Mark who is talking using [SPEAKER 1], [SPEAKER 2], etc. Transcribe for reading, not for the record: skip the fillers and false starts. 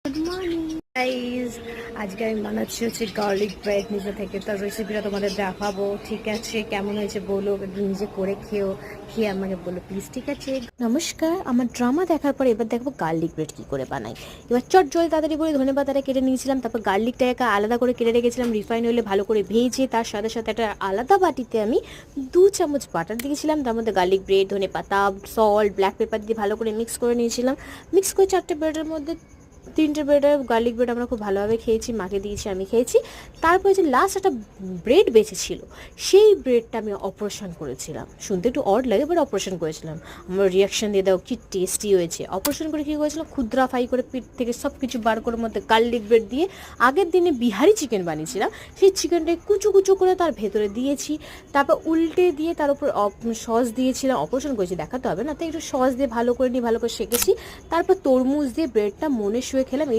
[SPEAKER 1] Good morning guys, আজকে আমি বানাচ্ছি হচ্ছে গার্লিক ব্রেড নিজে থেকে। তার রেসিপিটা তোমাদের দেখাবো, ঠিক আছে? কেমন হয়েছে বলো, নিজে করে খেয়ে আমাকে বলো প্লিজ, ঠিক আছে? নমস্কার, আমার ড্রামা দেখার পর এবার দেখবো গার্লিক ব্রেড কী করে বানাই। এবার চট জল তাড়াতাড়ি করে ধনে পাতাটা কেটে নিয়েছিলাম, তারপর গার্লিকটাকে আলাদা করে কেটে রেখেছিলাম রিফাইন অয়েলে ভালো করে ভেজে। তার সাথে সাথে একটা আলাদা বাটিতে আমি 2 চামচ বাটার দিয়েছিলাম, তার মধ্যে গার্লিক ব্রেড, ধনে পাতা, সল্ট, ব্ল্যাক পেপার দিয়ে ভালো করে মিক্স করে নিয়েছিলাম। মিক্স করে 4টে ব্রেডের মধ্যে 3টে ব্রেডের গার্লিক ব্রেড আমরা খুব ভালোভাবে খেয়েছি, মাকে দিয়েছি, আমি খেয়েছি। তারপরে যে লাস্ট একটা ব্রেড বেঁচেছিল, সেই ব্রেডটা আমি অপারেশন করেছিলাম। শুনতে একটু অড লাগে, বাট অপারেশন করেছিলাম। আমার রিয়াকশান দিয়ে দাও কি টেস্টি হয়েছে। অপারেশন করে কী করেছিলাম, ক্ষুদ্রা ফ্রাই করে পিঠ থেকে সব কিছু বার করে মধ্যে গার্লিক ব্রেড দিয়ে আগের দিনে বিহারি চিকেন বানিয়েছিলাম, সেই চিকেনটাকে কুচু কুচু করে তার ভেতরে দিয়েছি। তারপর উল্টে দিয়ে তার উপর সস দিয়েছিলাম। অপারেশন করেছি দেখাতে হবে না, তাই একটু সস দিয়ে ভালো করে নিয়ে ভালো করে সেঁকেছি। তারপর তরমুজ দিয়ে ব্রেডটা মনে শুয়ে খেলাম।